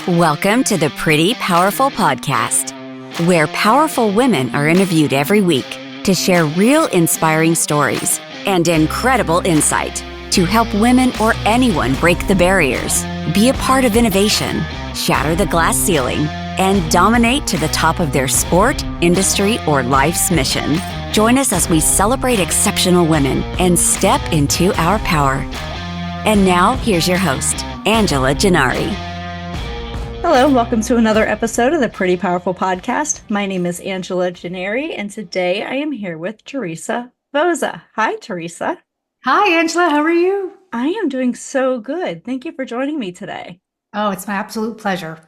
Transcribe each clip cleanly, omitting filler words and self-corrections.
Welcome to the Pretty Powerful Podcast, where powerful women are interviewed every week to share real inspiring stories and incredible insight to help women or anyone break the barriers, be a part of innovation, shatter the glass ceiling, and dominate to the top of their sport, industry, or life's mission. Join us as we celebrate exceptional women and step into our power. And now, here's your host, Angela Gennari. Hello, and welcome to another episode of the Pretty Powerful Podcast. My name is Angela Gennari, and today I am here with Teresa Vozza. Hi, Teresa. Hi, Angela. How are you? I am doing so good. Thank you for joining me today. Oh, it's my absolute pleasure.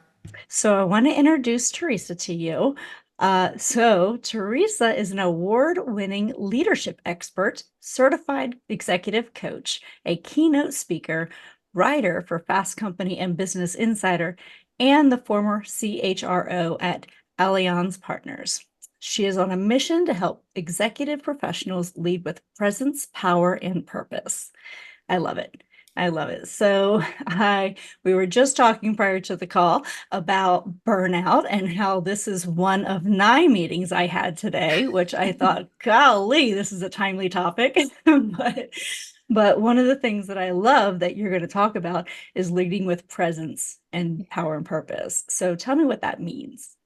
So I want to introduce Teresa to you. Teresa is an award-winning leadership expert, certified executive coach, a keynote speaker, writer for Fast Company and Business Insider, and the former CHRO at Allianz Partners. She is on a mission to help executive professionals lead with presence, power, and purpose. I love it. I love it. So we were just talking prior to the call about burnout and how this is one of 9 meetings I had today, which I thought, golly, this is a timely topic. But one of the things that I love that you're going to talk about is leading with presence and power and purpose. So tell me what that means.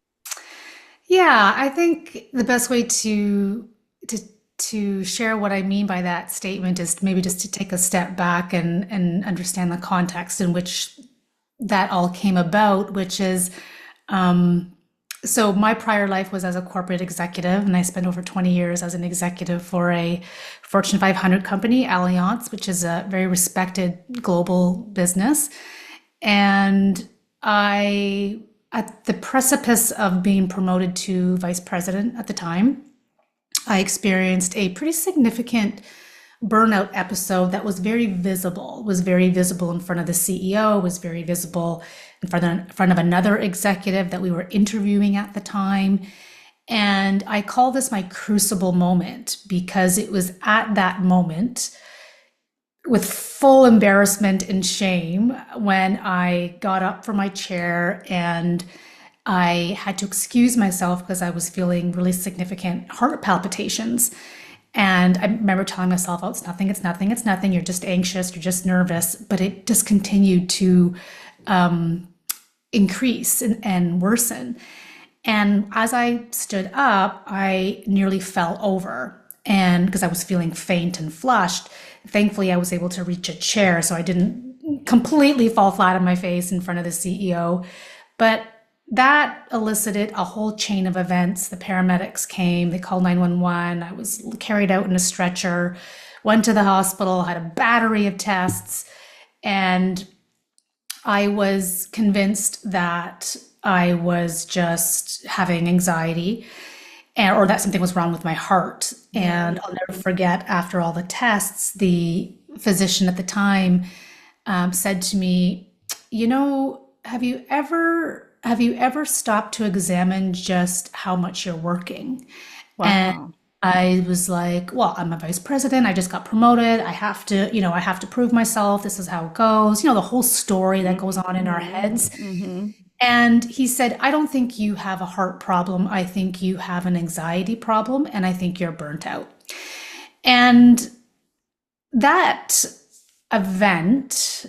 Yeah, I think the best way to share what I mean by that statement is maybe just to take a step back and understand the context in which that all came about, which is, so my prior life was as a corporate executive, and I spent over 20 years as an executive for a Fortune 500 company, Allianz, which is a very respected global business. And at the precipice of being promoted to vice president at the time, I experienced a pretty significant burnout episode that was very visible. It was very visible in front of the CEO, was very visible in front of another executive that we were interviewing at the time. And I call this my crucible moment because it was at that moment, with full embarrassment and shame, when I got up from my chair and I had to excuse myself because I was feeling really significant heart palpitations. And I remember telling myself, oh, it's nothing, it's nothing, it's nothing. You're just anxious, you're just nervous. But it just continued to increase and worsen. And as I stood up, I nearly fell over. And because I was feeling faint and flushed, thankfully I was able to reach a chair so I didn't completely fall flat on my face in front of the CEO. But that elicited a whole chain of events. The paramedics came, they called 911. I was carried out in a stretcher, went to the hospital, had a battery of tests, and I was convinced that I was just having anxiety or that something was wrong with my heart. And I'll never forget, after all the tests, the physician at the time said to me, you know, have you ever stopped to examine just how much you're working? Wow. And I was like, well, I'm a vice president. I just got promoted. I have to prove myself. This is how it goes. The whole story that goes on in our heads. Mm-hmm. And he said, I don't think you have a heart problem. I think you have an anxiety problem, and I think you're burnt out. And that event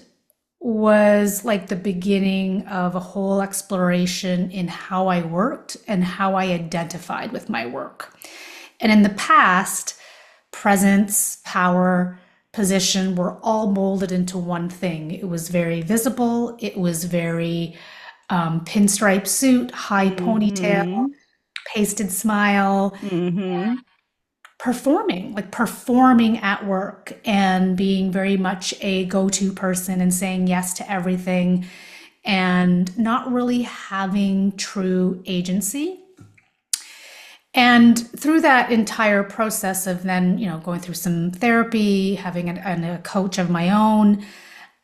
was like the beginning of a whole exploration in how I worked and how I identified with my work. And in the past, presence, power, position were all molded into one thing. It was very visible. It was very pinstripe suit, high ponytail, pasted smile, performing at work and being very much a go-to person and saying yes to everything and not really having true agency. And through that entire process of then, going through some therapy, having a coach of my own,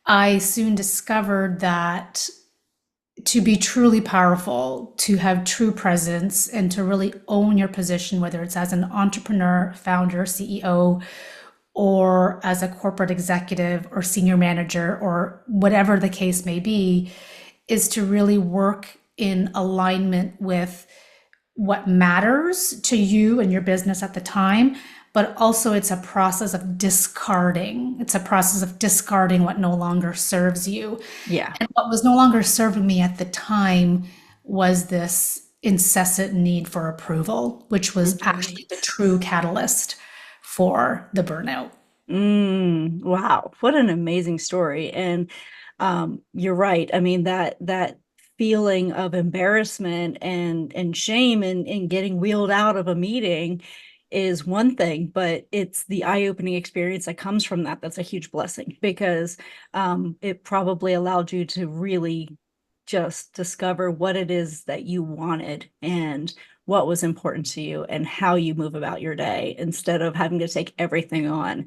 I soon discovered that to be truly powerful, to have true presence, and to really own your position, whether it's as an entrepreneur, founder, CEO, or as a corporate executive or senior manager, or whatever the case may be, is to really work in alignment with what matters to you and your business at the time, but also it's a process of discarding. It's a process of discarding what no longer serves you. Yeah. And what was no longer serving me at the time was this incessant need for approval, which was actually the true catalyst for the burnout. Wow, what an amazing story. And you're right. I mean, that feeling of embarrassment and shame and getting wheeled out of a meeting is one thing, but it's the eye-opening experience that comes from that that's a huge blessing, because it probably allowed you to really just discover what it is that you wanted and what was important to you and how you move about your day, instead of having to take everything on.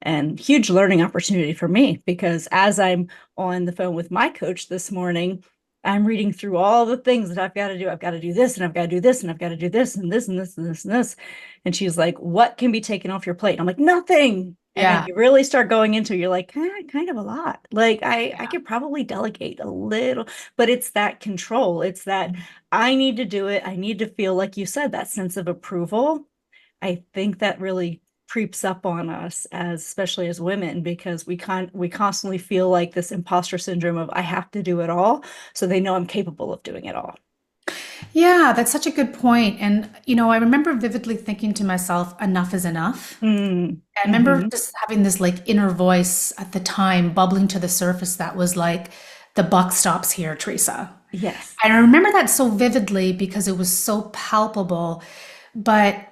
And huge learning opportunity for me, because as I'm on the phone with my coach this morning, I'm reading through all the things that I've got to do. I've got to do this, and I've got to do this, and I've got to do this, and this, and this, and this, and this. And she's like, what can be taken off your plate? And I'm like, nothing. And then you really start going into, you're like, kind of a lot. Like I could probably delegate a little, but it's that control. It's that I need to do it. I need to feel, like you said, that sense of approval. I think that really creeps up on us, especially as women, because we constantly feel like this imposter syndrome of I have to do it all, so they know I'm capable of doing it all. Yeah, that's such a good point. And, I remember vividly thinking to myself, enough is enough. I remember just having this like inner voice at the time bubbling to the surface that was like, the buck stops here, Teresa. Yes. And I remember that so vividly because it was so palpable. But,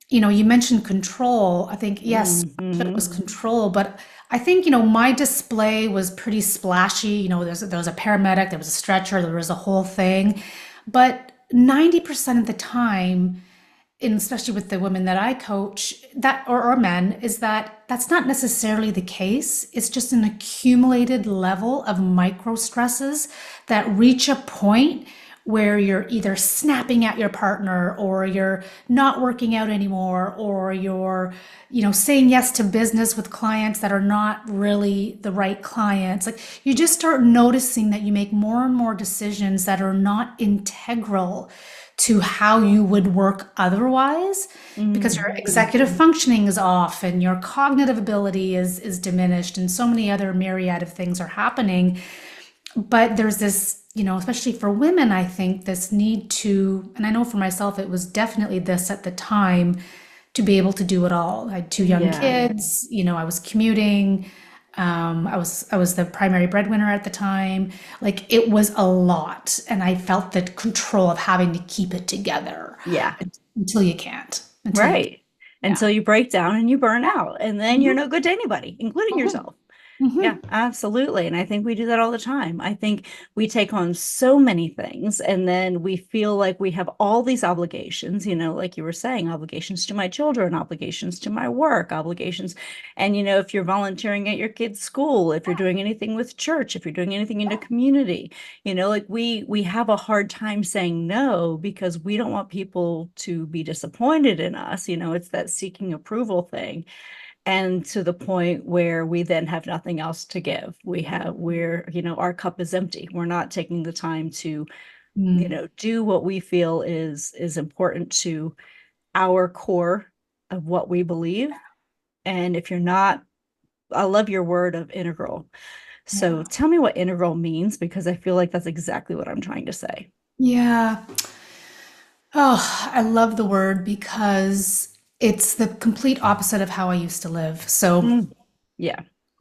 you mentioned control. I think, yes, it was control, but I think, my display was pretty splashy. There was a paramedic, there was a stretcher, there was a whole thing. But 90% of the time, and especially with the women that I coach, that or men, is that's not necessarily the case. It's just an accumulated level of micro stresses that reach a point where you're either snapping at your partner, or you're not working out anymore, or you're, saying yes to business with clients that are not really the right clients. Like, you just start noticing that you make more and more decisions that are not integral to how you would work otherwise, because your executive functioning is off and your cognitive ability is diminished, and so many other myriad of things are happening. But there's this, especially for women, I think this need to, and I know for myself, it was definitely this at the time, to be able to do it all. I had 2 young kids, I was commuting. I was the primary breadwinner at the time. Like, it was a lot. And I felt the control of having to keep it together. Yeah. Until you can't. Right. Until you break down and you burn out. And then you're no good to anybody, including yourself. Yeah, absolutely. And I think we do that all the time. I think we take on so many things, and then we feel like we have all these obligations, like you were saying, obligations to my children, obligations to my work, obligations. And, if you're volunteering at your kid's school, if you're doing anything with church, if you're doing anything in a community, like we have a hard time saying no, because we don't want people to be disappointed in us. It's that seeking approval thing. And to the point where we then have nothing else to give. Our cup is empty. We're not taking the time to, do what we feel is important to our core of what we believe. And if you're not, I love your word of integral. So tell me what integral means, because I feel like that's exactly what I'm trying to say. Yeah. Oh, I love the word, because it's the complete opposite of how I used to live. So when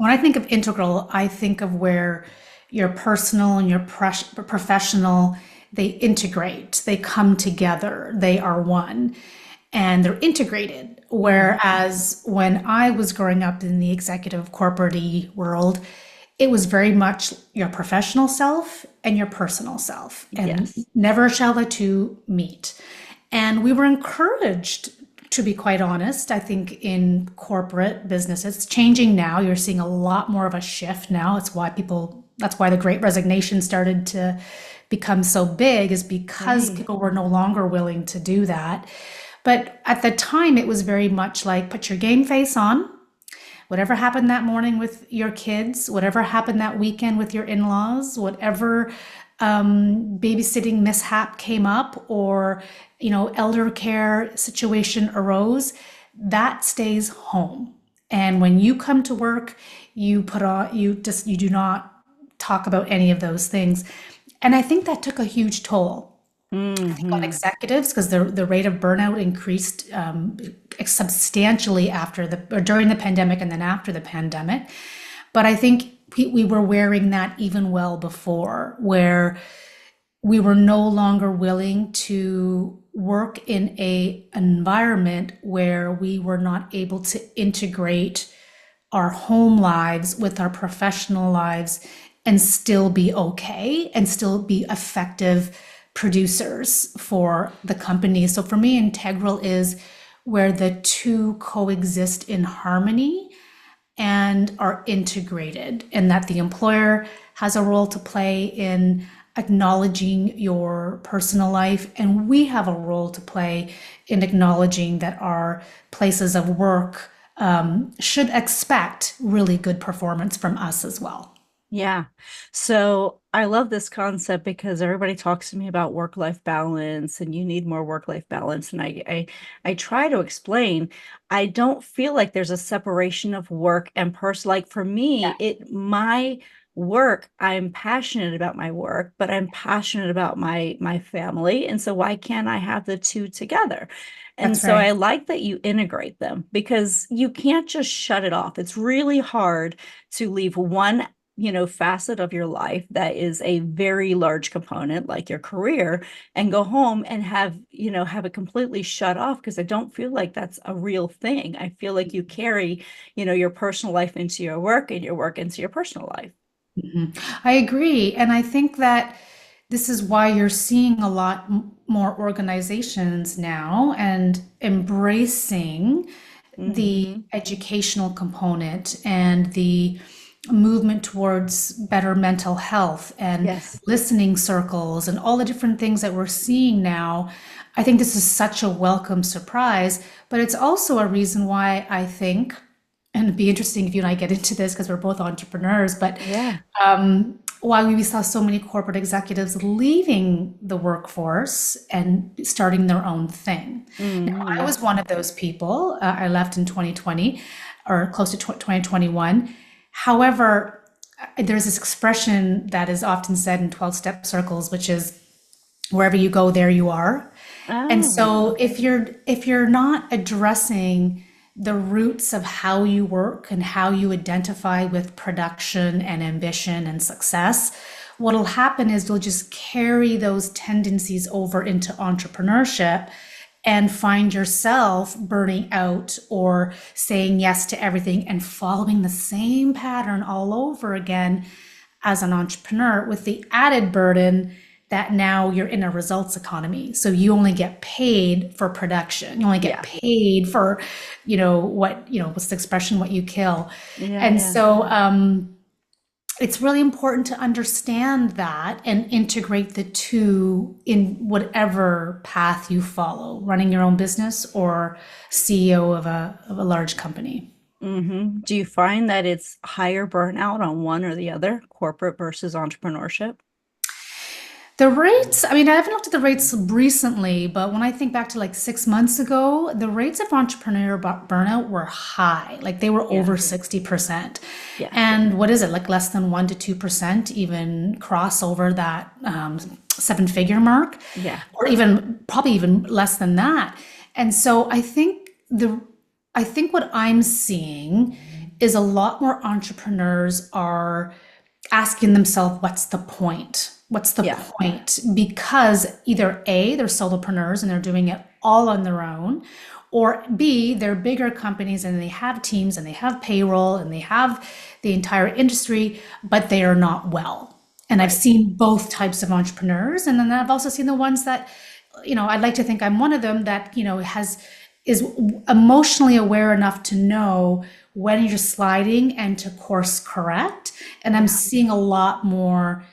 I think of integral, I think of where your personal and your professional, they integrate, they come together, they are one, and they're integrated. Whereas when I was growing up in the executive corporate-y world, it was very much your professional self and your personal self, and never shall the two meet. And we were encouraged, to be quite honest, I think in corporate business, it's changing now. You're seeing a lot more of a shift now. That's why the Great Resignation started to become so big, is because people were no longer willing to do that. But at the time, it was very much like, put your game face on, whatever happened that morning with your kids, whatever happened that weekend with your in-laws, whatever babysitting mishap came up, or elder care situation arose, that stays home. And when you come to work, you do not talk about any of those things. And I think that took a huge toll. I think on executives, because the rate of burnout increased substantially during the pandemic and then after the pandemic. But I think we were wearing that even well before, where we were no longer willing to work in an environment where we were not able to integrate our home lives with our professional lives and still be okay and still be effective producers for the company. So for me, integral is where the two coexist in harmony and are integrated, and that the employer has a role to play in acknowledging your personal life, and we have a role to play in acknowledging that our places of work should expect really good performance from us as well. Yeah. So I love this concept because everybody talks to me about work-life balance and you need more work-life balance. And I try to explain, I don't feel like there's a separation of work and personal. Like for me, my work, I'm passionate about my work, but I'm passionate about my family. And so why can't I have the two together? And That's so right. I like that you integrate them, because you can't just shut it off. It's really hard to leave one facet of your life that is a very large component, like your career, and go home and have it completely shut off, because I don't feel like that's a real thing. I feel like you carry, your personal life into your work and your work into your personal life. I agree. And I think that this is why you're seeing a lot more organizations now and embracing the educational component and the movement towards better mental health and listening circles and all the different things that we're seeing now. I think this is such a welcome surprise, but it's also a reason why I think, and it'd be interesting if you and I get into this because we're both entrepreneurs, but why we saw so many corporate executives leaving the workforce and starting their own thing. Now, I was one of those people. I left in 2020 or close to 2021. However, there's this expression that is often said in 12-step circles, which is wherever you go, there you are. And so if you're not addressing the roots of how you work and how you identify with production and ambition and success, what'll happen is you'll just carry those tendencies over into entrepreneurship and find yourself burning out or saying yes to everything and following the same pattern all over again as an entrepreneur, with the added burden that now you're in a results economy. So you only get paid for production. You only get paid for, what's the expression, what you kill. So it's really important to understand that and integrate the two in whatever path you follow, running your own business or CEO of a large company. Do you find that it's higher burnout on one or the other, corporate versus entrepreneurship? The rates, I haven't looked at the rates recently, but when I think back to like 6 months ago, the rates of entrepreneur burnout were high. Like they were over 60%. And what is it, like less than 1% to 2% even cross over that 7-figure mark? Or probably even less than that. And so I think what I'm seeing is a lot more entrepreneurs are asking themselves, what's the point? What's the point? Because either A, they're solopreneurs and they're doing it all on their own, or B, they're bigger companies and they have teams and they have payroll and they have the entire industry, but they are not well. And I've seen both types of entrepreneurs. And then I've also seen the ones that, I'd like to think I'm one of them that, is emotionally aware enough to know when you're sliding and to course correct. And I'm seeing a lot more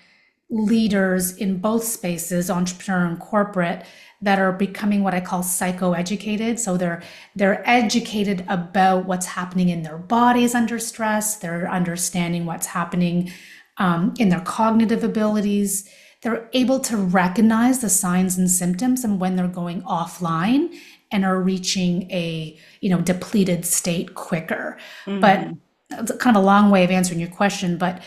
leaders in both spaces, entrepreneur and corporate, that are becoming what I call psychoeducated. So they're educated about what's happening in their bodies under stress. They're understanding what's happening in their cognitive abilities. They're able to recognize the signs and symptoms and when they're going offline and are reaching a depleted state quicker. But it's kind of a long way of answering your question, but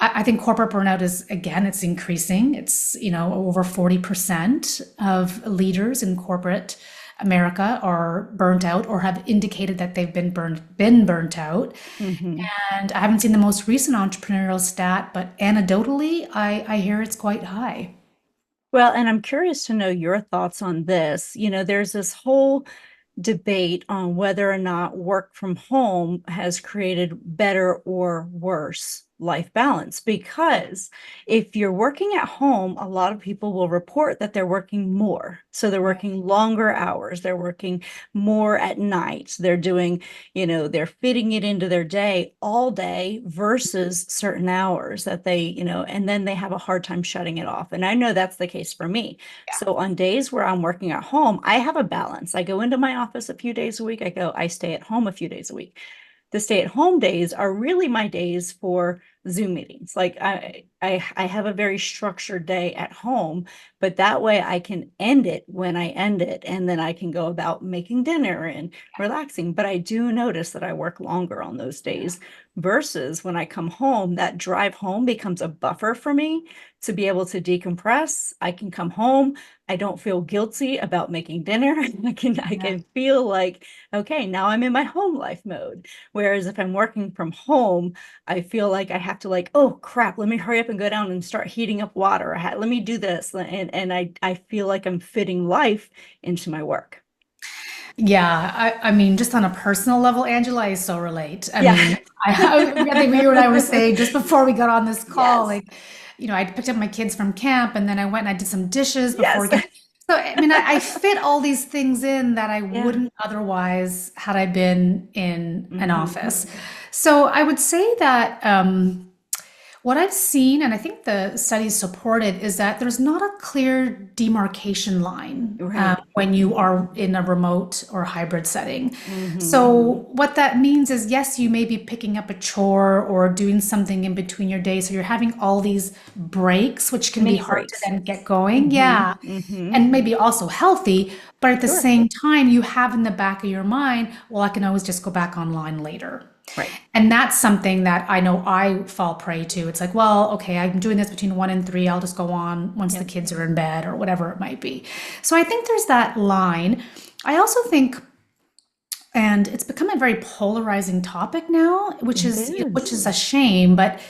I think corporate burnout is, again, it's increasing. It's, over 40% of leaders in corporate America are burnt out or have indicated that they've been burnt out. And I haven't seen the most recent entrepreneurial stat, but anecdotally, I hear it's quite high. Well, and I'm curious to know your thoughts on this. There's this whole debate on whether or not work from home has created better or worse life balance, because if you're working at home, a lot of people will report that they're working more. So they're working longer hours, they're working more at night, they're doing, they're fitting it into their day all day versus certain hours that they, and then they have a hard time shutting it off. And I know that's the case for me. So on days where I'm working at home, I have a balance. I go into my office a few days a week. I stay at home a few days a week. The stay-at-home days are really my days for Zoom meetings. Like I have a very structured day at home, but that way I can end it when I end it, and then I can go about making dinner and relaxing. But I do notice that I work longer on those days versus when I come home, that drive home becomes a buffer for me to be able to decompress. I can come home. I don't feel guilty about making dinner. I can feel like, okay, now I'm in my home life mode. Whereas if I'm working from home, I feel like I have to oh crap, let me hurry up and go down and start heating up water. Let me do this. And I feel like I'm fitting life into my work. Yeah, I mean, just on a personal level, Angela, I so relate. I Yeah. mean, I think you and I were saying just before we got on this call, Yes. I picked up my kids from camp and then I went and I did some dishes before Yes. So, I mean, I fit all these things in that I wouldn't otherwise had I been in an office. So I would say that what I've seen, and I think the studies support it, is that there's not a clear demarcation line when you are in a remote or hybrid setting. So what that means is, yes, you may be picking up a chore or doing something in between your days. So you're having all these breaks, which can be hard to then get going. And maybe also healthy, but at the same time, you have in the back of your mind, well, I can always just go back online later. Right. And that's something that I know I fall prey to. It's like, well, okay, I'm doing this between 1 and 3. I'll just go on once the kids are in bed or whatever it might be. So I think there's that line. I also think, and it's become a very polarizing topic now, which is a shame. But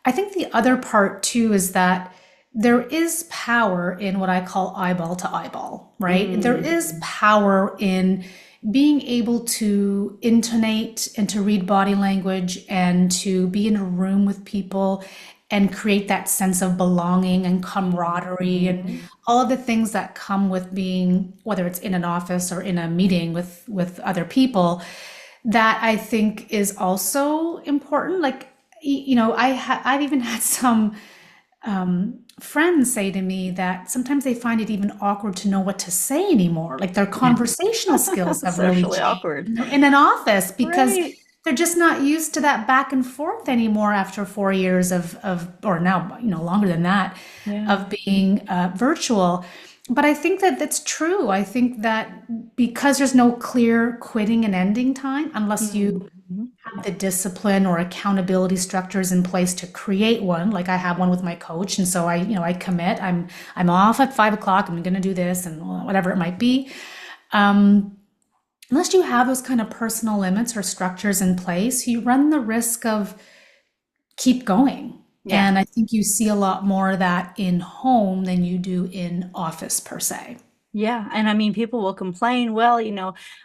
I think the other part too is that there is power in what I call eyeball to eyeball, right? There is power in being able to intonate and to read body language and to be in a room with people and create that sense of belonging and camaraderie and all of the things that come with being, whether it's in an office or in a meeting with other people, that I think is also important. Like, I've even had some friends say to me that sometimes they find it even awkward to know what to say anymore. Like their conversational skills have really changed awkward in an office because they're just not used to that back and forth anymore after 4 years of or now, longer than that, of being virtual. But I think that that's true. I think that because there's no clear quitting and ending time, unless you have the discipline or accountability structures in place to create one, like I have one with my coach. And so I commit, I'm off at 5 o'clock, I'm going to do this and whatever it might be. Unless you have those kind of personal limits or structures in place, you run the risk of keep going. And I think you see a lot more of that in home than you do in office per se. Yeah. And I mean, people will complain, well,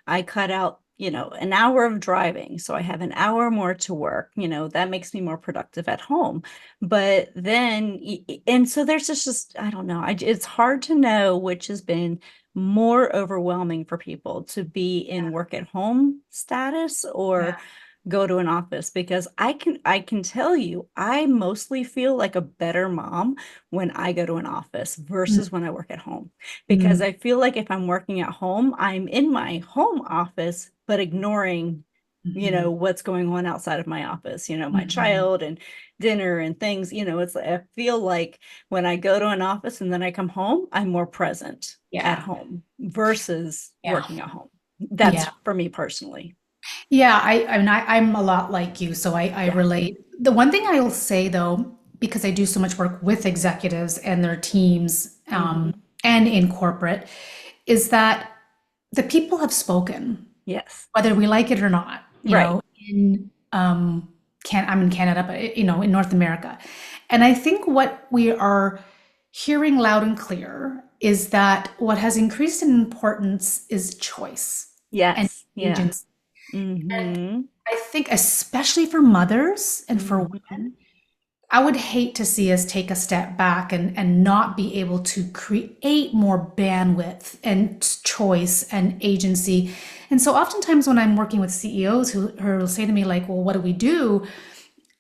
I cut out, an hour of driving. So I have an hour more to work, that makes me more productive at home. But then, and so there's just, I don't know, it's hard to know which has been more overwhelming for people to be in work at home status or go to an office, because I can tell you, I mostly feel like a better mom when I go to an office versus when I work at home. Because Mm, I feel like if I'm working at home, I'm in my home office, but ignoring, mhm, what's going on outside of my office, my mhm. child and dinner and things, it's like, I feel like when I go to an office and then I come home, I'm more present at Yeah, home versus yeah, working at home. yeah. That's for me personally. Yeah, I mean, I'm a lot like you, so I Yeah. relate. The one thing I'll say though, because I do so much work with executives and their teams, Hmm. and in corporate, is that the people have spoken, Yes. whether we like it or not. Right. In I'm in Canada, but in North America, and I think what we are hearing loud and clear is that what has increased in importance is choice and Yes. Yeah. agency. And Hmm. I think, especially for mothers and for women, Hmm. I would hate to see us take a step back and not be able to create more bandwidth and choice and agency. And so, oftentimes, when I'm working with CEOs who will say to me, like, well, what do we do?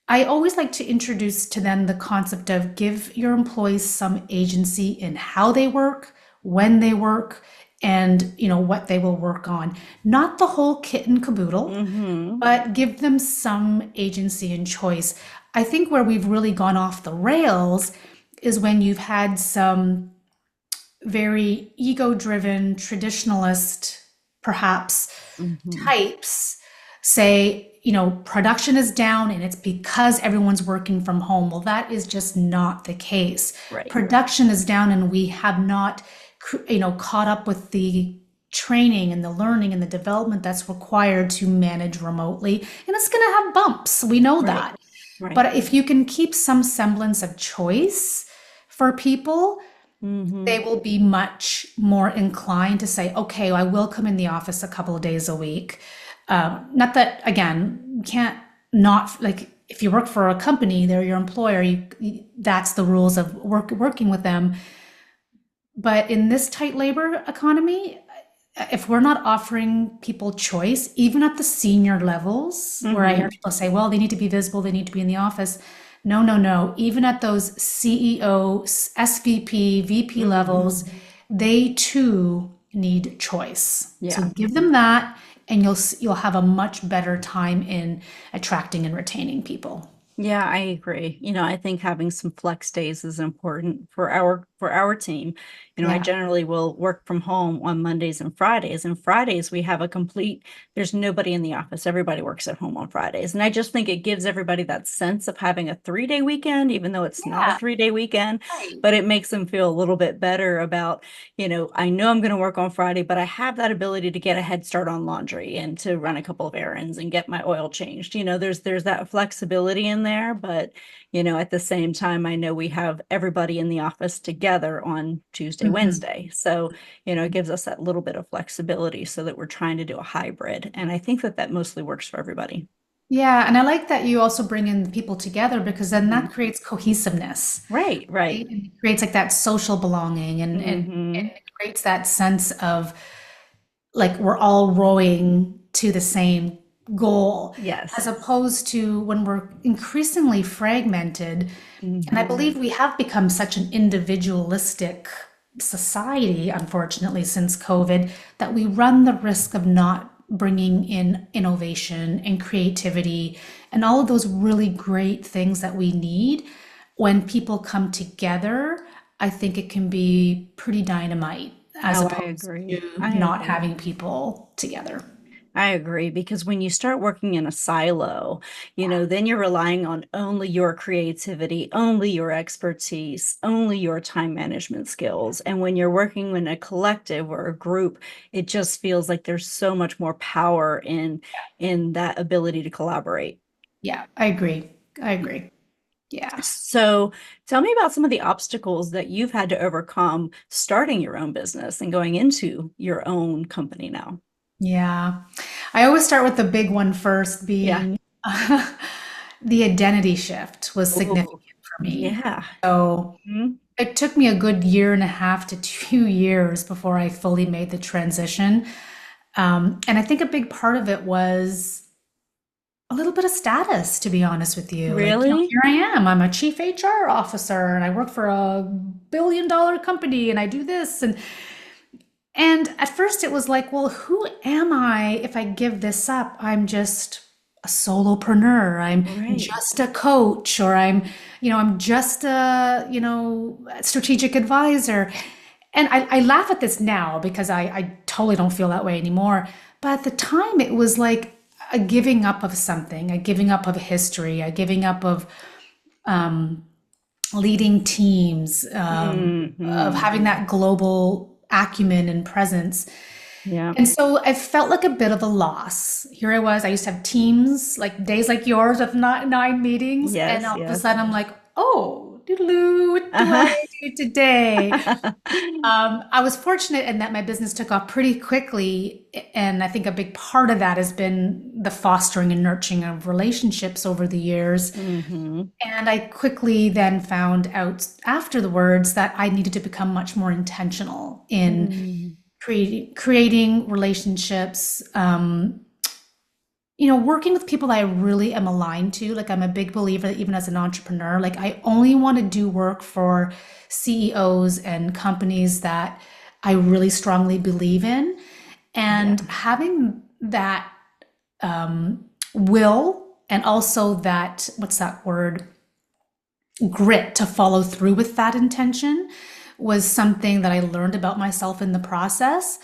I always like to introduce to them the concept of give your employees some agency in how they work, when they work, and what they will work on. Not the whole kit and caboodle, Hmm. but give them some agency and choice. I think where we've really gone off the rails is when you've had some very ego-driven traditionalist, perhaps, Hmm. types say, production is down and it's because everyone's working from home. Well, that is just not the case. Right. Production is down and we have not, caught up with the training and the learning and the development that's required to manage remotely. And it's going to have bumps. We know Right. that. Right. But if you can keep some semblance of choice for people, Hmm. they will be much more inclined to say, okay, I will come in the office a couple of days a week. Not that, again, you can't not, like, if you work for a company, they're your employer, that's the rules of working with them. But in this tight labor economy, if we're not offering people choice, even at the senior levels, where I hear Hmm. people say, well, they need to be visible, they need to be in the office. No, no, no. Even at those CEO, SVP, VP Hmm. levels, they too need choice. So Yeah. give them that, and you'll have a much better time in attracting and retaining people. Yeah, I agree. I think having some flex days is important for our team. I Yeah. generally will work from home on Mondays and Fridays. And Fridays we have there's nobody in the office. Everybody works at home on Fridays. And I just think it gives everybody that sense of having a 3-day weekend, even though it's not a Yeah. 3-day weekend, Right. but it makes them feel a little bit better about, I know I'm going to work on Friday, but I have that ability to get a head start on laundry and to run a couple of errands and get my oil changed. There's that flexibility in there, but at the same time, I know we have everybody in the office together on Tuesday, Mhm. Wednesday. So, it gives us that little bit of flexibility so that we're trying to do a hybrid. And I think that mostly works for everybody. Yeah, and I like that you also bring in the people together because then Mhm. that creates cohesiveness, Right, right. right? And it creates like that social belonging and Hmm. it creates that sense of like we're all rowing to the same goal, as Yes. opposed to when we're increasingly fragmented. And I Hmm. believe we have become such an individualistic society, unfortunately, since COVID, that we run the risk of not bringing in innovation and creativity and all of those really great things that we need. When people come together, I think it can be pretty dynamite as Oh, I opposed agree. to I not agree. having people together. I agree, because when you start working in a silo, then you're relying on only your creativity, only your expertise, only your time management skills. And when you're working in a collective or a group, it just feels like there's so much more power in that ability to collaborate. Yeah, I agree. I agree. Yeah. So tell me about some of the obstacles that you've had to overcome starting your own business and going into your own company now. Yeah. I always start with the big one first, Yeah. being the identity shift was significant Oh, for me. yeah. So Mhm. it took me a good year and a half to 2 years before I fully made the transition. And I think a big part of it was a little bit of status, to be honest with you. Like, Really? here I am. I'm a chief HR officer and I work for a billion-dollar company and I do this. And at first it was like, well, who am I if I give this up? I'm just a solopreneur. I'm Right. just a coach, or I'm just a strategic advisor. And I laugh at this now because I totally don't feel that way anymore. But at the time, it was like a giving up of something, a giving up of history, a giving up of um, leading teams, of Hmm. having that global acumen and presence. Yeah. And so I felt like a bit of a loss. Here I was, I used to have teams, like days like yours with nine meetings, and Yes, all of a yes. sudden I'm like, oh, doodaloo, what do Uh-huh. I do today? I was fortunate in that my business took off pretty quickly, and I think a big part of that has been the fostering and nurturing of relationships over the years. Hmm. And I quickly then found out after the words that I needed to become much more intentional in Mm. creating relationships, working with people that I really am aligned to. Like, I'm a big believer that even as an entrepreneur, like, I only want to do work for CEOs and companies that I really strongly believe in. Yeah. And having that will, and also that, what's that word? Grit to follow through with that intention, was something that I learned about myself in the process.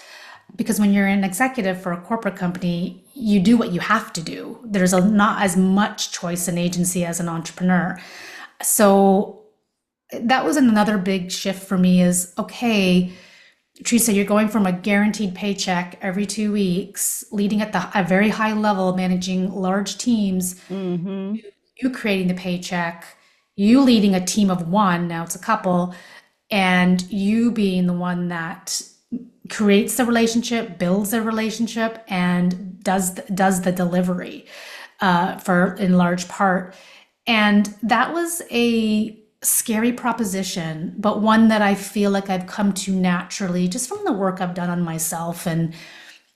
Because when you're an executive for a corporate company, you do what you have to do. There's not as much choice in agency as an entrepreneur. So that was another big shift for me is, okay, Teresa, you're going from a guaranteed paycheck every 2 weeks, leading at a very high level, managing large teams, Hmm. you creating the paycheck, you leading a team of one, now it's a couple, and you being the one that creates the relationship, builds a relationship, and does the delivery for in large part. And that was a scary proposition, but one that I feel like I've come to naturally just from the work I've done on myself and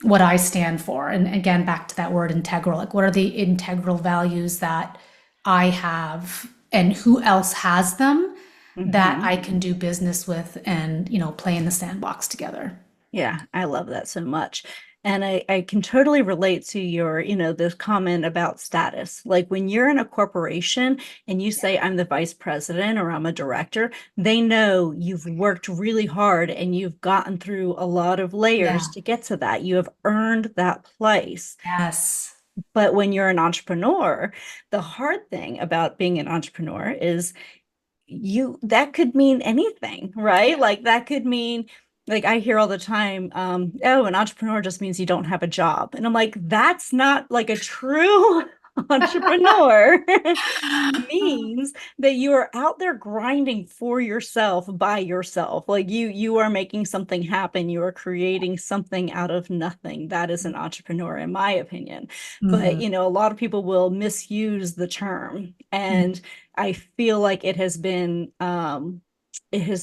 what I stand for. And again, back to that word integral, like, what are the integral values that I have and who else has them that Hmm. I can do business with and, play in the sandbox together. Yeah, I love that so much. And I can totally relate to your, this comment about status. Like when you're in a corporation and you say, I'm the vice president or I'm a director, they know you've worked really hard and you've gotten through a lot of layers Yeah. to get to that. You have earned that place. Yes. But when you're an entrepreneur, the hard thing about being an entrepreneur is that could mean anything, right? Like that could mean, like I hear all the time, oh, an entrepreneur just means you don't have a job. And I'm like, that's not like a true entrepreneur. Means that you are out there grinding for yourself by yourself. Like you are making something happen. You are creating something out of nothing. That is an entrepreneur, in my opinion. But Mhm. a lot of people will misuse the term. And I feel like it has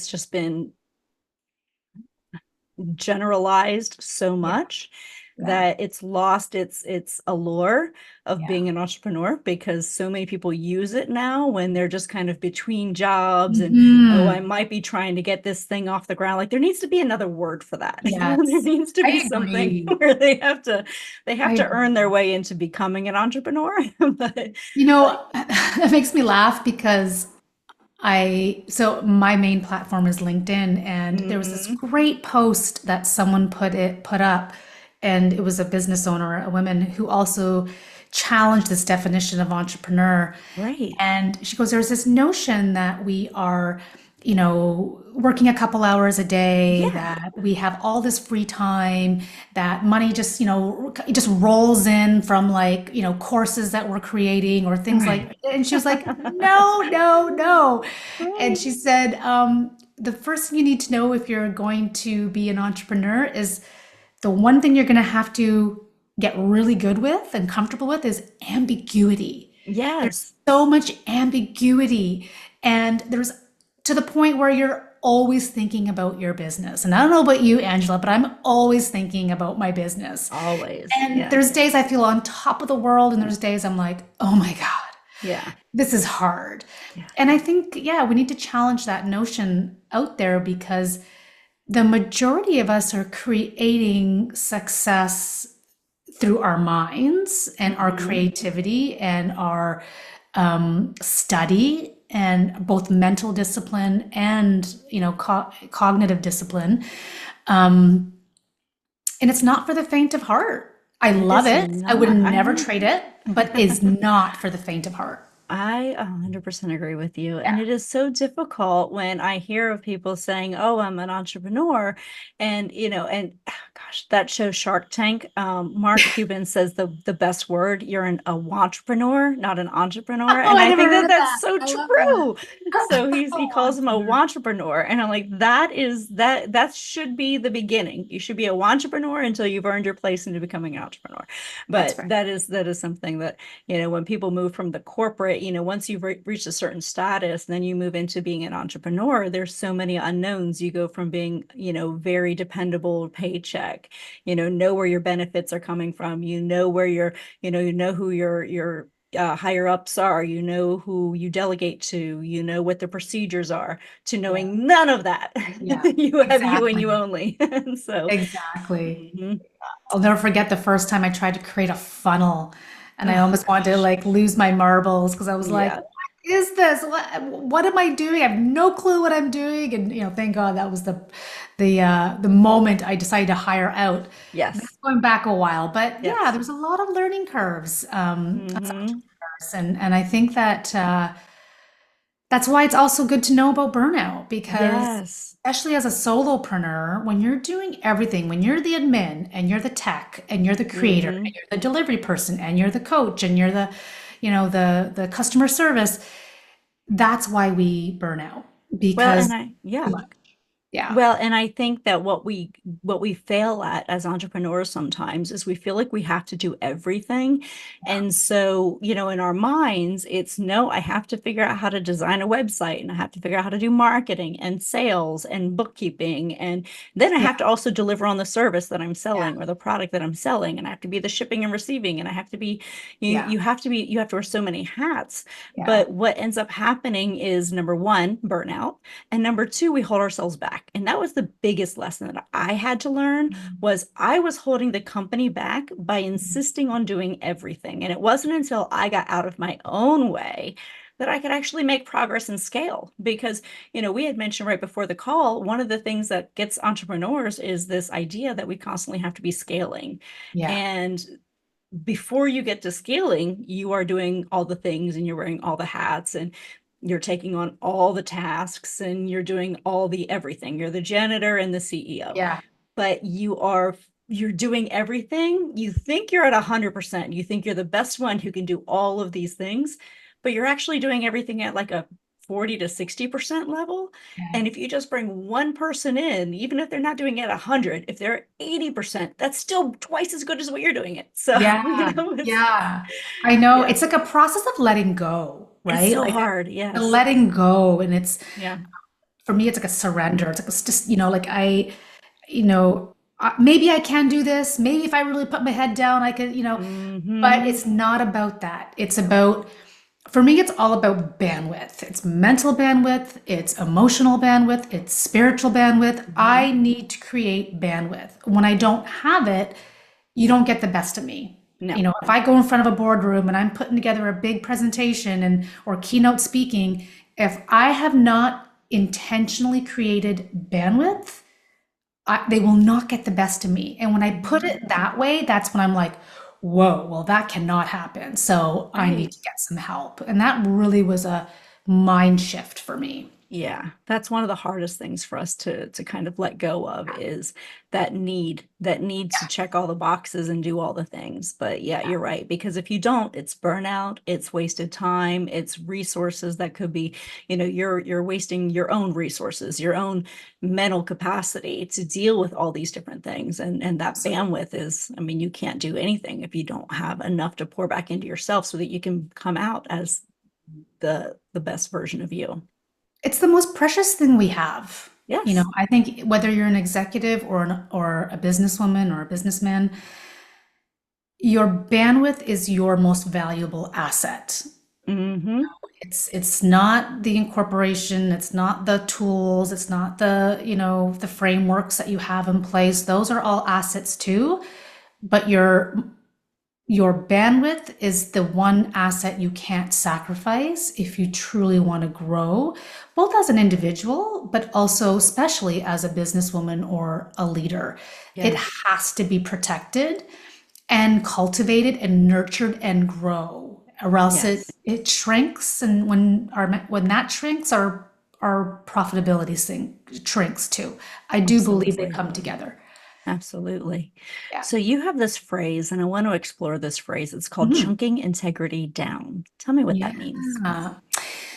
just been generalized so Yeah, much yeah, that it's lost its allure of yeah. being an entrepreneur because so many people use it now when they're just kind of between jobs and, oh, I Mhm. might be trying to get this thing off the ground. Like there needs to be another word for that. There Yes, needs to I be something agree. where they have I to earn their agree. way into becoming an entrepreneur. But like, That makes me laugh because so my main platform is LinkedIn, and there was this mhm, great post that someone put up, and it was a business owner, a woman who also challenged this definition of entrepreneur. right. And she goes, there's this notion that we are, working a couple hours a day, Yeah. that we have all this free time, that money just, it just rolls in from, like, courses that we're creating or things Right. like, and she was like, no, no, no. And Right. she said, the first thing you need to know if you're going to be an entrepreneur is the one thing you're going to have to get really good with and comfortable with is ambiguity. There's Yes. so much ambiguity, and there's to the point where you're always thinking about your business. And I don't know about you, Angela, but I'm always thinking about my business. Always. And Yeah. there's days I feel on top of the world, and there's days I'm like, oh my God, Yeah. this is hard. Yeah. And I think, yeah, we need to challenge that notion out there, because the majority of us are creating success through our minds and our creativity and our study, and both mental discipline and cognitive discipline. And it's not for the faint of heart. I love is it. I would not. never trade it, but it's not for the faint of heart. I 100% agree with you. Yeah. And it is so difficult when I hear of people saying, "Oh, I'm an entrepreneur." And, and gosh, that show Shark Tank, Mark Cuban says the best word, you're a wantrepreneur, not an entrepreneur. Oh, And I I never think heard that of that's that. so I love that. true. So he calls him a Entrepreneur. wantrepreneur. And I'm like, that should be the beginning. You should be a wantrepreneur until you've earned your place into becoming an entrepreneur. That's But right. that is something that, when people move from the corporate, once you've reached a certain status, then you move into being an entrepreneur. There's so many unknowns. You go from being, very dependable paycheck, know where your benefits are coming from, where who your higher ups are, who you delegate to, what the procedures are, to Yeah. knowing none of that. Yeah. You have you and you Exactly. only. And so, Exactly. mhm. I'll never forget the first time I tried to create a funnel, and I Oh almost wanted to gosh. like lose my marbles, because I was like, Yeah. what is this? What am I doing? I have no clue what I'm doing. And thank God that was the moment I decided to hire out. That's Yes. going back a while. But yeah, Yes. there's a lot of learning curves as Hmm. entrepreneurs. And I think that that's why it's also good to know about burnout, because Yes. especially as a solopreneur, when you're doing everything, when you're the admin and you're the tech and you're the creator and Hmm. you're the delivery person and you're the coach and you're the customer service, that's why we burn out, Well, because and too much. Yeah. Well, and I think that what we fail at as entrepreneurs sometimes is we feel like we have to do everything. And so, in our minds, it's no, I have to figure out how to design a website, and I have to figure out how to do marketing and sales and bookkeeping. And then I Yeah. have to also deliver on the service that I'm Yeah. selling or the product that I'm selling. And I have to be the shipping and receiving. And I have to be, Yeah. you have to wear so many hats. Yeah. But what ends up happening is, number one, burnout. And number two, we hold ourselves back. And that was the biggest lesson that I had to learn, was I was holding the company back by insisting on doing everything. And it wasn't until I got out of my own way that I could actually make progress and scale. Because, we had mentioned right before the call, one of the things that gets entrepreneurs is this idea that we constantly have to be scaling. Yeah. And before you get to scaling, you are doing all the things and you're wearing all the hats and you're taking on all the tasks and you're doing all the everything. You're the janitor and the CEO, Yeah. but you're doing everything. You think you're at 100%. You think you're the best one who can do all of these things, but you're actually doing everything at like a 40 to 60% level. Yeah. And if you just bring one person in, even if they're not doing it at 100, if they're 80%, that's still twice as good as what you're doing it. So, Yeah. it's, Yeah. I know. yeah, It's like a process of letting go, it's right? so Like hard. the Yes. letting go. And it's, Yeah. for me, it's like a surrender. It's just, like you know, maybe I can do this. Maybe if I really put my head down, I could, but Hmm. it's not about that. It's about, for me, it's all about bandwidth. It's mental bandwidth, it's emotional bandwidth, it's spiritual bandwidth. I need to create bandwidth. When I don't have it, you don't get the best of me. No. If I go in front of a boardroom and I'm putting together a big presentation or keynote speaking, if I have not intentionally created bandwidth, they will not get the best of me. And when I put it that way, that's when I'm like, whoa, well, that cannot happen. So I need Right. to get some help. And that really was a mind shift for me. Yeah, that's one of the hardest things for us to kind of let go of, is that need to check all the boxes and do all the things. But yeah, you're right, because if you don't, it's burnout, it's wasted time, it's resources that could be, you're wasting your own resources, your own mental capacity to deal with all these different things. And that bandwidth is, I mean, you can't do anything if you don't have enough to pour back into yourself so that you can come out as the best version of you. It's the most precious thing we have. Yes. I think whether you're an executive or a businesswoman or a businessman, your bandwidth is your most valuable asset. Mm-hmm. It's not the incorporation, it's not the tools, it's not the frameworks that you have in place. Those are all assets too, but your bandwidth is the one asset you can't sacrifice if you truly want to grow, both as an individual, but also especially as a businesswoman or a leader. It Yes. has to be protected and cultivated and nurtured and grow, or else it Yes. it shrinks. And when that shrinks, our profitability shrinks too. I do believe they Absolutely. come together. Absolutely. Yeah. So you have this phrase, and I want to explore this phrase. It's called Mhm. chunking integrity down. Tell me what that means. Yeah.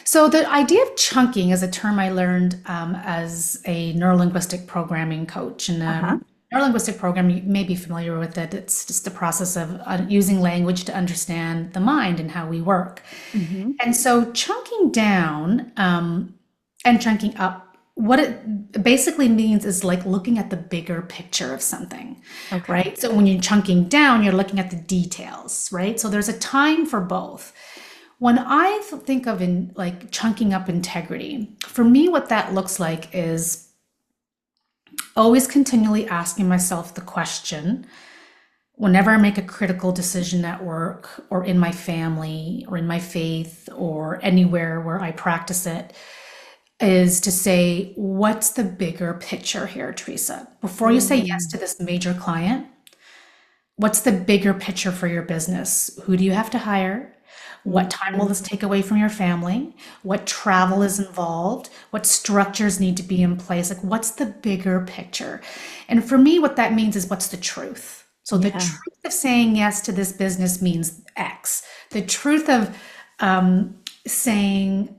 So the idea of chunking is a term I learned as a neurolinguistic programming coach. And Uh-huh. neurolinguistic programming, you may be familiar with it. It's just the process of using language to understand the mind and how we work. Mm-hmm. And so chunking down and chunking up, what it basically means is like looking at the bigger picture of something, Okay. right? So when you're chunking down, you're looking at the details, right? So there's a time for both. When I think of like chunking up integrity, for me, what that looks like is always continually asking myself the question, whenever I make a critical decision at work or in my family or in my faith or anywhere where I practice it, is to say, what's the bigger picture here, Teresa? Before you say yes Mm. to this major client, what's the bigger picture for your business? Who do you have to hire? What time will Mhm. this take away from your family? What travel is involved? What structures need to be in place? Like, what's the bigger picture? And for me, what that means is what's the truth? So, the Yeah. truth of saying yes to this business means X. The truth of saying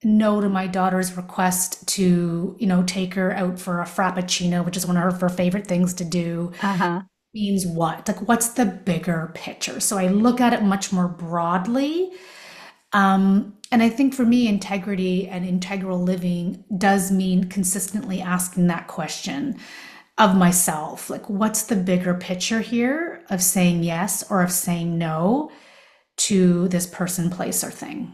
no to my daughter's request to, take her out for a frappuccino, which is one of her favorite things to do, Uh-huh. means what? Like, what's the bigger picture? So I look at it much more broadly. And I think for me, integrity and integral living does mean consistently asking that question of myself. Like, what's the bigger picture here of saying yes or of saying no to this person, place, or thing?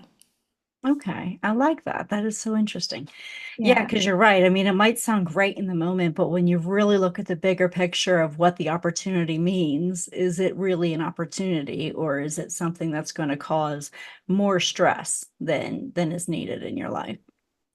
Okay. I like that. That is so interesting. Yeah, Yeah. because you're right. I mean, it might sound great in the moment, but when you really look at the bigger picture of what the opportunity means, is it really an opportunity or is it something that's going to cause more stress than is needed in your life?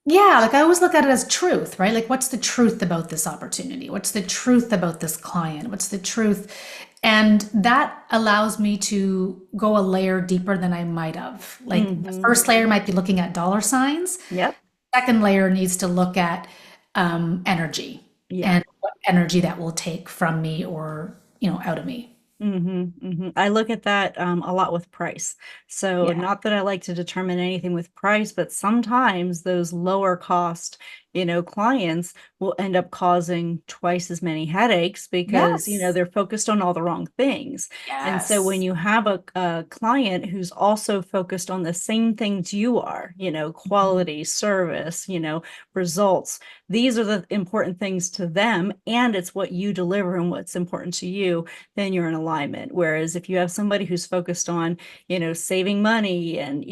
Yeah, like I always look at it as truth, right? Like, what's the truth about this opportunity? What's the truth about this client? What's the truth? And that allows me to go a layer deeper than I might have. Like, the Hmm. first layer might be looking at dollar signs. Yep. Second layer needs to look at energy Yeah. and what energy that will take from me or, out of me. I look at that a lot with price. So, Yeah. not that I like to determine anything with price, but sometimes those lower cost, clients will end up causing twice as many headaches because, Yes. they're focused on all the wrong things. And so, when Yes. you have a client who's also focused on the same things you are, Mhm. quality, service, results, these are the important things to them. And it's what you deliver and what's important to you, then you're in alignment. Whereas if you have somebody who's focused on, saving money and,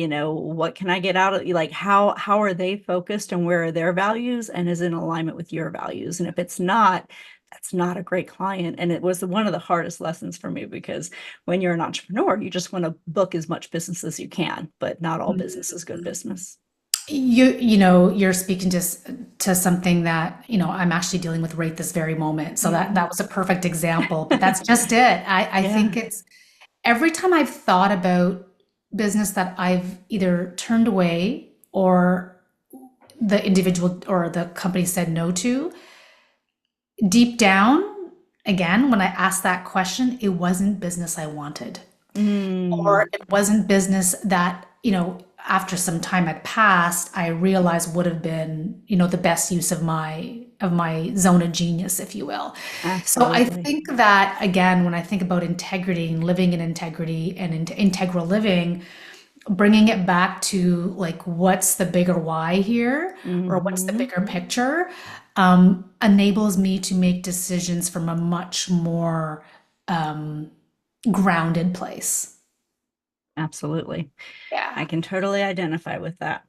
what can I get out of, like, how are they focused and where are their values and is in alignment with your values? And if it's not, that's not a great client. And it was one of the hardest lessons for me because when you're an entrepreneur, you just want to book as much business as you can, but not all business is good business. You're speaking to something that I'm actually dealing with right this very moment. So that Mhm. was a perfect example, but that's just it. I think Yeah. it's every time I've thought about business that I've either turned away or the individual or the company said no to, deep down, again, when I asked that question, it wasn't business I wanted. Or Mm. it wasn't business that, after some time had passed, I realized would have been, the best use of my zone of genius, if you will. So I Absolutely. think that again, when I think about integrity and living in integrity and integral living, bringing it back to like what's the bigger why here, or what's the Hmm. bigger picture, enables me to make decisions from a much more um, grounded place. Absolutely. I Yeah. can totally identify with that.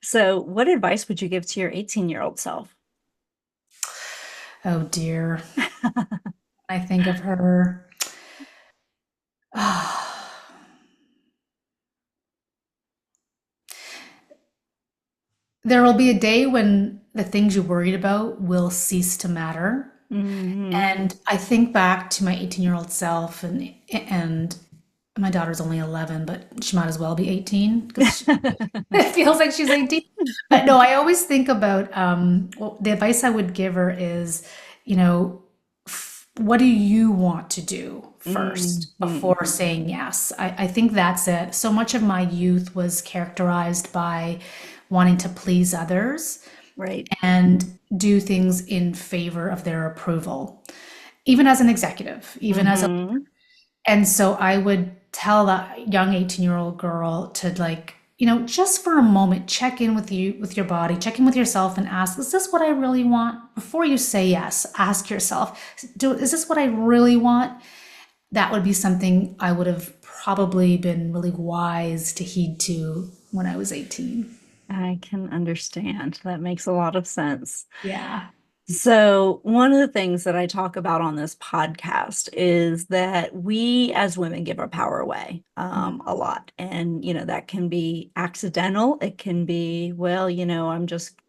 So, what advice would you give to your 18-year-old self? Oh dear. I think of her. There will be a day when the things you worried about will cease to matter. Hmm. And I think back to my 18-year-old self, and my daughter's only 11, but she might as well be 18 because it feels like she's 18. But no, I always think about well, the advice I would give her is, you know, what do you want to do first Hmm. before saying yes? I think that's it. So much of my youth was characterized by wanting to please others Right. and do things in favor of their approval, even as an executive, even as a, Hmm. and so I would tell that young 18-year-old girl to, like, just for a moment, check in with you, with your body, check in with yourself and ask, is this what I really want? Before you say yes, ask yourself, is this what I really want? That would be something I would have probably been really wise to heed to when I was 18. I can understand. That makes a lot of sense. Yeah. So, one of the things that I talk about on this podcast is that we as women give our power away a lot. And, that can be accidental. It can be, well, I'm just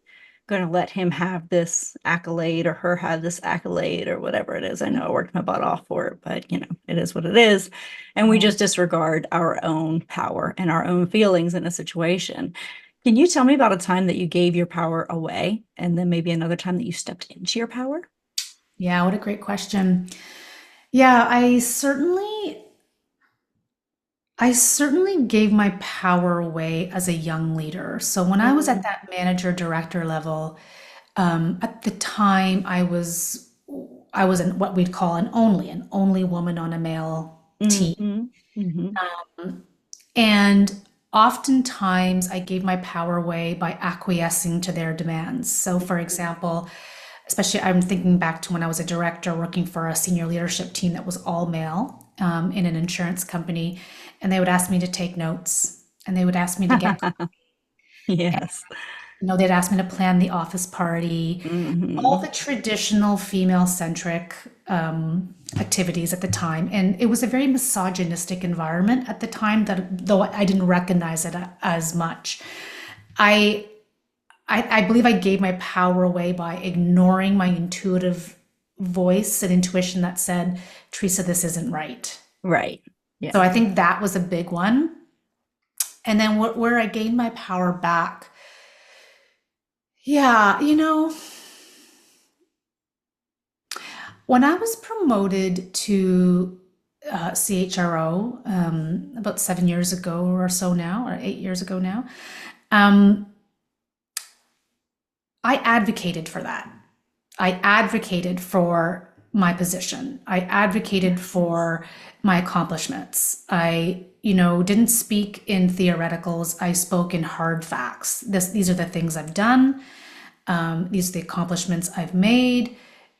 going to let him have this accolade or her have this accolade or whatever it is. I know I worked my butt off for it, but, it is what it is. And we just disregard our own power and our own feelings in a situation. Can you tell me about a time that you gave your power away and then maybe another time that you stepped into your power? Yeah, what a great question. Yeah, I certainly gave my power away as a young leader. So when I was at Mm, that manager director level, at the time I was in what we'd call an only woman on a male team. mhm, mhm. And oftentimes I gave my power away by acquiescing to their demands. So for example, especially I'm thinking back to when I was a director working for a senior leadership team that was all male in an insurance company, and they would ask me to take notes, and they would ask me to get, Yes. they'd ask me to plan the office party, all the Mhm. traditional female-centric activities at the time. And it was a very misogynistic environment at the time, that though I didn't recognize it as much. I I believe I gave my power away by ignoring my intuitive voice and intuition that said, Teresa, this isn't right. Right. Yeah. So I think that was a big one. And then where I gained my power back, yeah, when I was promoted to CHRO about 7 years ago or so now, or 8 years ago now, um, I advocated for that. I advocated for my position. I advocated for my accomplishments. I didn't speak in theoreticals. I spoke in hard facts. These are the things I've done. These are the accomplishments I've made.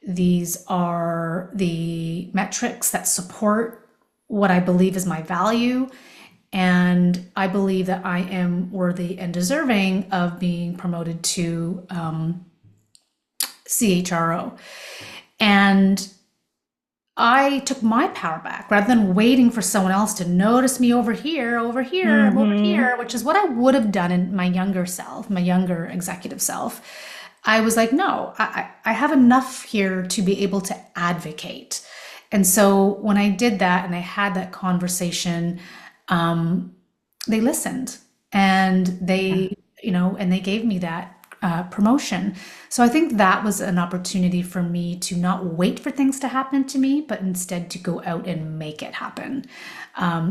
These are the metrics that support what I believe is my value. And I believe that I am worthy and deserving of being promoted to CHRO. And I took my power back rather than waiting for someone else to notice me I'm over Hmm. here, which is what I would have done in my younger self, my younger executive self. I was like, no, I have enough here to be able to advocate. And so when I did that and I had that conversation, they listened, and Yeah. they gave me that promotion. So I think that was an opportunity for me to not wait for things to happen to me, but instead to go out and make it happen,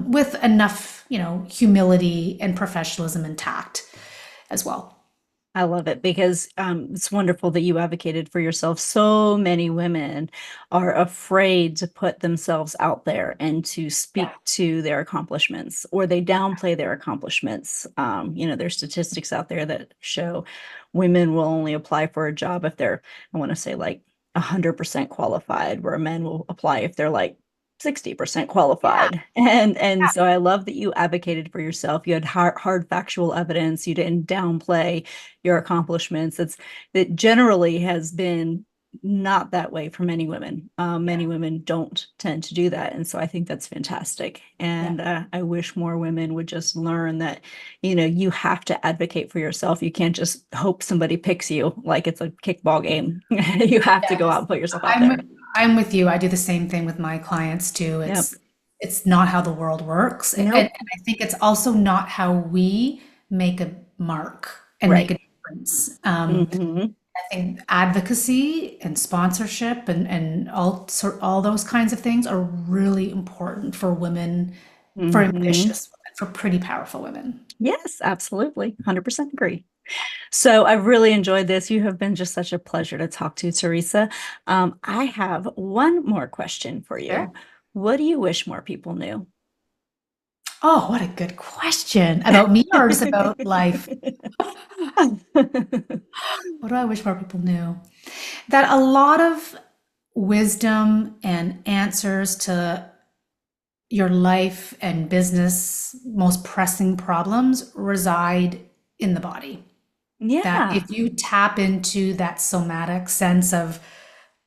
with enough, humility and professionalism and tact as well. I love it because it's wonderful that you advocated for yourself. So many women are afraid to put themselves out there and to speak Yeah. to their accomplishments, or they downplay their accomplishments. There's statistics out there that show women will only apply for a job if they're, I want to say, like 100% qualified, where men will apply if they're like 60% Yeah. qualified. And so I love that you advocated for yourself. You had hard factual evidence. You didn't downplay your accomplishments. It generally has been not that way for many women. Many women don't tend to do that. And so I think that's fantastic. And I wish more women would just learn that, you have to advocate for yourself. You can't just hope somebody picks you like it's a kickball game. You have to go out and put yourself out there. I'm with you. I do the same thing with my clients too. Yep. It's not how the world works. Nope. And I think it's also not how we make a mark and Right. make a difference. Mhm. I think advocacy and sponsorship and all those kinds of things are really important for women, for Mhm. ambitious women, for pretty powerful women. Yes, absolutely. 100% agree. So I really enjoyed this. You have been just such a pleasure to talk to, Teresa. I have one more question for you. Sure. What do you wish more people knew? Oh, what a good question. About me or just about life? What do I wish more people knew? That a lot of wisdom and answers to your life and business most pressing problems reside in the body. That Yeah. if you tap into that somatic sense of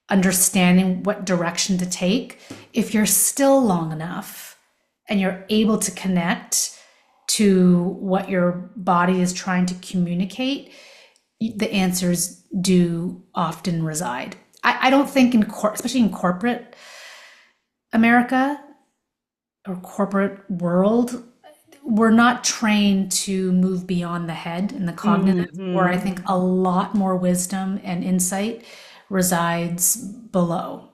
understanding what direction to take, if you're still long enough and you're able to connect to what your body is trying to communicate, the answers do often reside. I don't think especially in corporate America or corporate world, we're not trained to move beyond the head and the cognitive, where I think a lot more wisdom and insight resides below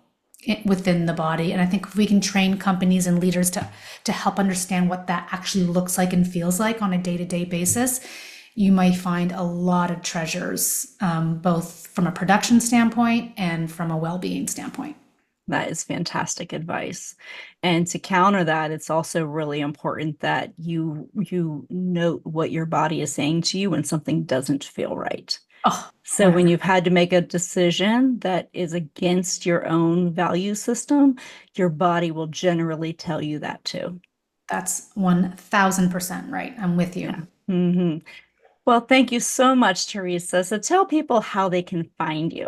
within the body. And I think if we can train companies and leaders to help understand what that actually looks like and feels like on a day-to-day basis, you might find a lot of treasures, both from a production standpoint and from a well-being standpoint. That is fantastic advice. And to counter that, it's also really important that you note what your body is saying to you when something doesn't feel right. Oh, So when you've had to make a decision that is against your own value system, your body will generally tell you that too. that's 1000% right. I'm with you. Yeah. Mm-hmm. Well, thank you so much, Teresa. So tell people how they can find you.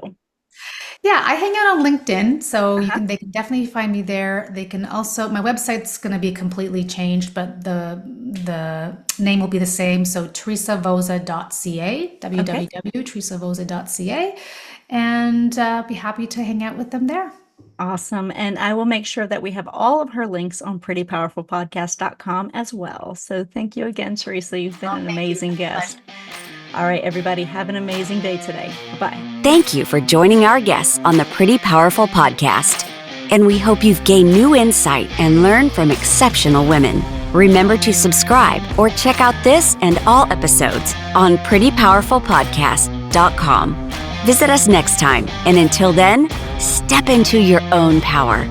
Yeah, I hang out on LinkedIn, so they can definitely find me there. They can also, my website's going to be completely changed, but the name will be the same. So teresavozza.ca, www.teresavozza.ca, and be happy to hang out with them there. Awesome. And I will make sure that we have all of her links on prettypowerfulpodcast.com as well. So thank you again, Teresa. You've been an amazing guest. All right, everybody, have an amazing day today. Bye-bye. Thank you for joining our guests on the Pretty Powerful Podcast. And we hope you've gained new insight and learned from exceptional women. Remember to subscribe or check out this and all episodes on prettypowerfulpodcast.com. Visit us next time, and until then, step into your own power.